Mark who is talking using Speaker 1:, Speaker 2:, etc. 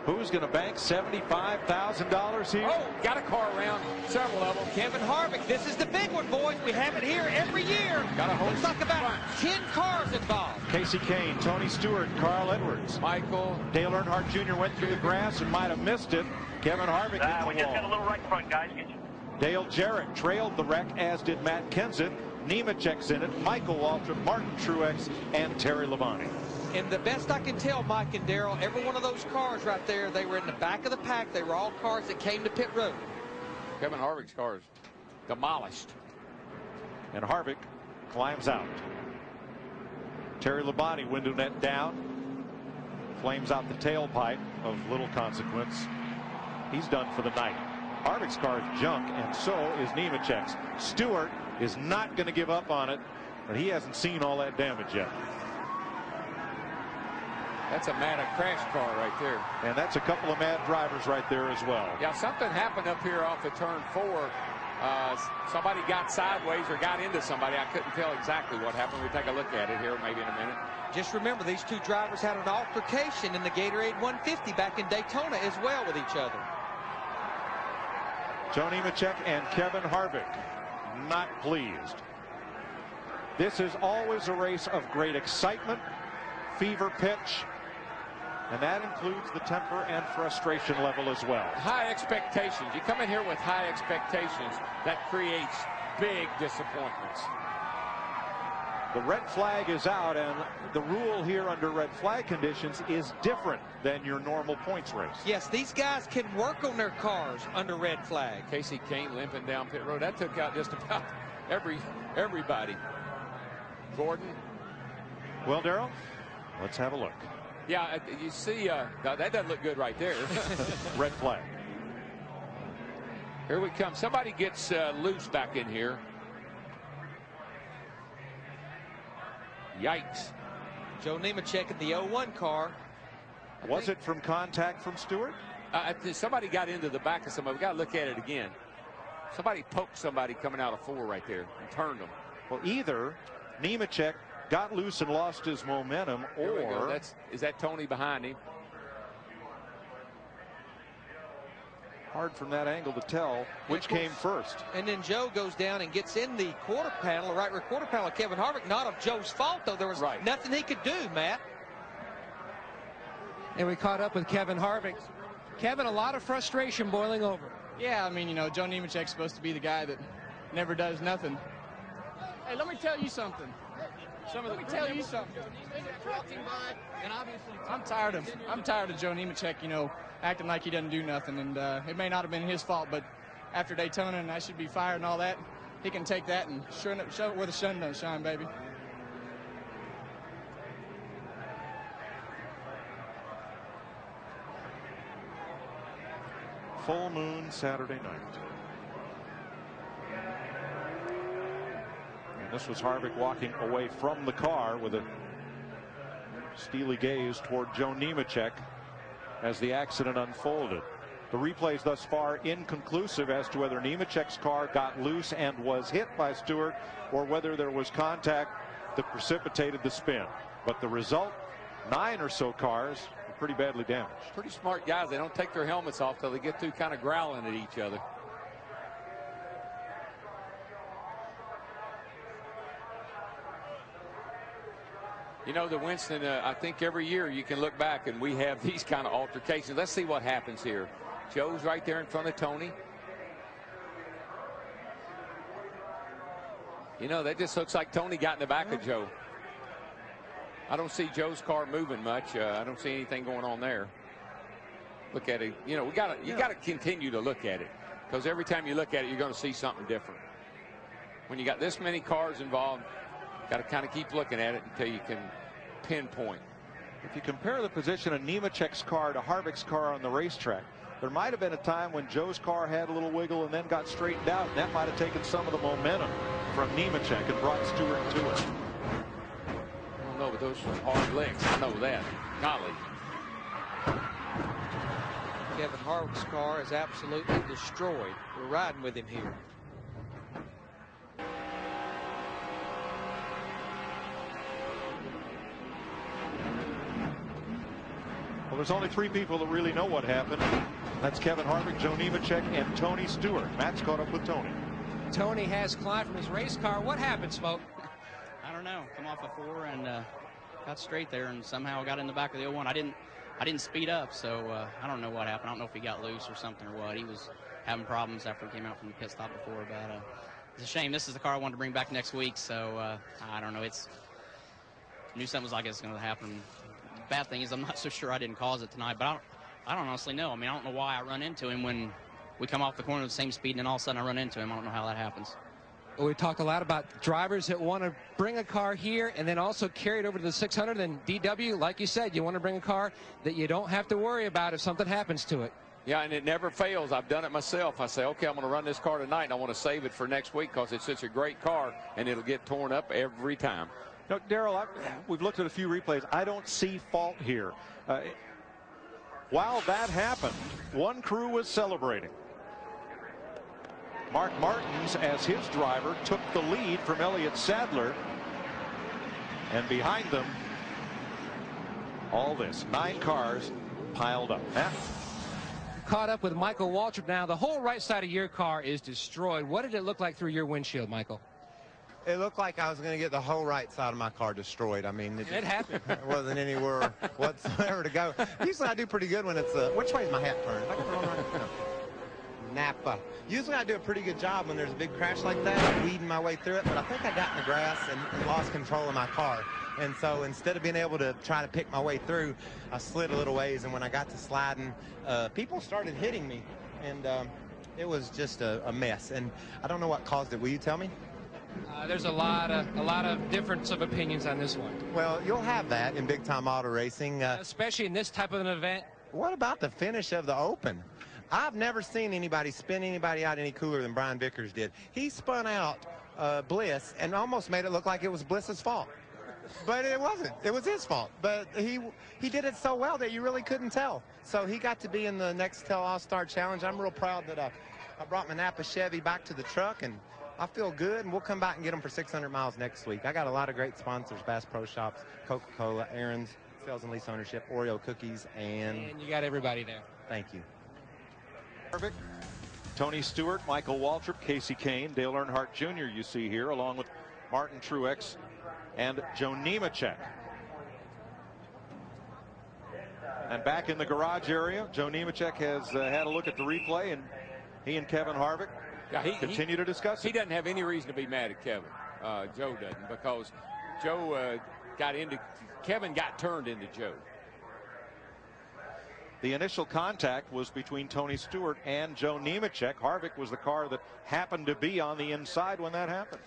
Speaker 1: Who's going to bank $75,000 here?
Speaker 2: Oh, got a car around several of them.
Speaker 3: Kevin Harvick, this is the big one, boys. We have it here every year.
Speaker 2: Got a whole
Speaker 3: Looks like about 10 cars involved.
Speaker 1: Casey Kane, Tony Stewart, Carl Edwards.
Speaker 2: Michael.
Speaker 1: Dale Earnhardt Jr. went through the grass and might have missed it. Kevin Harvick hit the
Speaker 4: We just
Speaker 1: wall.
Speaker 4: got a little right front, guys.
Speaker 1: Dale Jarrett trailed the wreck, as did Matt Kenseth. Nemechek's in it, Michael Waltrip, Martin Truex, and Terry Labonte.
Speaker 3: And the best I can tell, Mike and Darrell, every one of those cars right there, they were in the back of the pack. They were all cars that came to pit road.
Speaker 2: Kevin Harvick's car is demolished.
Speaker 1: And Harvick climbs out. Terry Labonte, window net down. Flames out the tailpipe of little consequence. He's done for the night. Harvick's car is junk, and so is Nemechek's. Stewart is not going to give up on it, but he hasn't seen all that damage yet.
Speaker 2: That's a mad crash car right there.
Speaker 1: And that's a couple of mad drivers right there as well.
Speaker 2: Yeah, something happened up here off of turn 4. Somebody got sideways or got into somebody. I couldn't tell exactly what happened. We'll take a look at it here maybe in a minute.
Speaker 3: Just remember, these two drivers had an altercation in the Gatorade 150 back in Daytona as well with each other.
Speaker 1: Joe Nemechek and Kevin Harvick not pleased. This is always a race of great excitement, fever pitch, and that includes the temper and frustration level as well.
Speaker 2: High expectations. You come in here with high expectations, that creates big disappointments.
Speaker 1: The red flag is out, and the rule here under red flag conditions is different than your normal points race.
Speaker 3: Yes, these guys can work on their cars under red flag.
Speaker 2: Casey Kane limping down pit road. That took out just about everybody. Gordon.
Speaker 1: Well, Darrell, let's have a look.
Speaker 2: Yeah, you see, that doesn't look good right there.
Speaker 1: Red flag.
Speaker 2: Here we come. Somebody gets loose back in here. Yikes.
Speaker 3: Joe Nemechek in the 01 car.
Speaker 1: Was it from contact from Stewart?
Speaker 2: Somebody got into the back of somebody. We got to look at it again. Somebody poked somebody coming out of 4 right there and turned them.
Speaker 1: Well, either Nemechek got loose and lost his momentum, or
Speaker 2: is that Tony behind him?
Speaker 1: Hard from that angle to tell which came first.
Speaker 3: And then Joe goes down and gets in the quarter panel, the right rear quarter panel of Kevin Harvick. Not of Joe's fault, though. There was nothing he could do, Matt.
Speaker 5: And we caught up with Kevin Harvick. Kevin, a lot of frustration boiling over.
Speaker 6: Yeah, I mean, you know, Joe Nemechek's supposed to be the guy that never does nothing. Hey, let me tell you something. Let me tell you something. I'm tired of Joe Nemechek, you know, acting like he doesn't do nothing. And it may not have been his fault, but after Daytona and I should be fired and all that, he can take that and show it where the sun don't shine, baby.
Speaker 1: Full moon Saturday night. And this was Harvick walking away from the car with a steely gaze toward Joe Nemechek as the accident unfolded. The replays thus far inconclusive as to whether Nemechek's car got loose and was hit by Stewart, or whether there was contact that precipitated the spin. But the result, 9 or so cars were pretty badly damaged.
Speaker 2: Pretty smart guys. They don't take their helmets off till they get through kind of growling at each other. You know, the Winston, I think every year you can look back and we have these kind of altercations. Let's see what happens here. Joe's right there in front of Tony. You know, that just looks like Tony got in the back of Joe. I don't see Joe's car moving much. I don't see anything going on there. Look at it. You know, you got to continue to look at it, because every time you look at it, you're going to see something different. When you got this many cars involved, got to kind of keep looking at it until you can pinpoint.
Speaker 1: If you compare the position of Nemechek's car to Harvick's car on the racetrack, there might have been a time when Joe's car had a little wiggle and then got straightened out, and that might have taken some of the momentum from Nemechek and brought Stewart to it.
Speaker 2: I don't know, but those are hard legs. I know that. Golly.
Speaker 3: Kevin Harvick's car is absolutely destroyed. We're riding with him here.
Speaker 1: Well, there's only three people that really know what happened. That's Kevin Harvick, Joe Nemechek, and Tony Stewart. Matt's caught up with Tony.
Speaker 5: Tony has climbed from his race car. What happened, Smoke?
Speaker 4: I don't know. Come off a 4 and got straight there, and somehow got in the back of the 01. I didn't speed up, so I don't know what happened. I don't know if he got loose or something or what. He was having problems after he came out from the pit stop before, but it's a shame. This is the car I wanted to bring back next week, so I don't know. Knew something was like it's going to happen. Bad thing is I'm not so sure I didn't cause it tonight, but I don't honestly know. I mean, I don't know why I run into him when we come off the corner with the same speed, and then all of a sudden I run into him. I don't know how that happens.
Speaker 5: Well, we talked a lot about drivers that want to bring a car here and then also carry it over to the 600. And DW, like you said, you want to bring a car that you don't have to worry about if something happens to it.
Speaker 2: Yeah, and it never fails. I've done it myself. I say, okay, I'm going to run this car tonight, and I want to save it for next week because it's such a great car, and it'll get torn up every time.
Speaker 1: No, Darrell, we've looked at a few replays. I don't see fault here. While that happened, one crew was celebrating. Mark Martins, as his driver, took the lead from Elliott Sadler. And behind them, all this, 9 cars piled up. Matt?
Speaker 5: Caught up with Michael Waltrip now. The whole right side of your car is destroyed. What did it look like through your windshield, Michael?
Speaker 7: It looked like I was going to get the whole right side of my car destroyed. I mean,
Speaker 5: it happened.
Speaker 7: There wasn't anywhere whatsoever to go. Usually I do pretty good when it's which way is my hat turned? I can throw right now. Napa. Usually I do a pretty good job when there's a big crash like that, weeding my way through it, but I think I got in the grass and lost control of my car. And so instead of being able to try to pick my way through, I slid a little ways, and when I got to sliding, people started hitting me, and it was just a mess. And I don't know what caused it. Will you tell me?
Speaker 5: There's a lot of difference of opinions on this one.
Speaker 7: Well, you'll have that in big-time auto racing.
Speaker 5: Especially in this type of an event.
Speaker 7: What about the finish of the Open? I've never seen anybody spin anybody out any cooler than Brian Vickers did. He spun out Bliss and almost made it look like it was Bliss's fault. But it wasn't. It was his fault. But he did it so well that you really couldn't tell. So he got to be in the Nextel All-Star Challenge. I'm real proud that I brought my Napa Chevy back to the truck, and I feel good, and we'll come back and get them for 600 miles next week. I got a lot of great sponsors: Bass Pro Shops, Coca-Cola, Aaron's, Sales and Lease Ownership, Oreo Cookies, and
Speaker 5: you got everybody there.
Speaker 7: Thank you.
Speaker 1: Harvick, Tony Stewart, Michael Waltrip, Casey Kane, Dale Earnhardt Jr. you see here, along with Martin Truex and Joe Nemechek. And back in the garage area, Joe Nemechek has had a look at the replay, and he and Kevin Harvick continue to discuss it.
Speaker 2: He doesn't have any reason to be mad at Kevin. Joe doesn't, because Joe Kevin got turned into Joe.
Speaker 1: The initial contact was between Tony Stewart and Joe Nemechek. Harvick was the car that happened to be on the inside when that happened.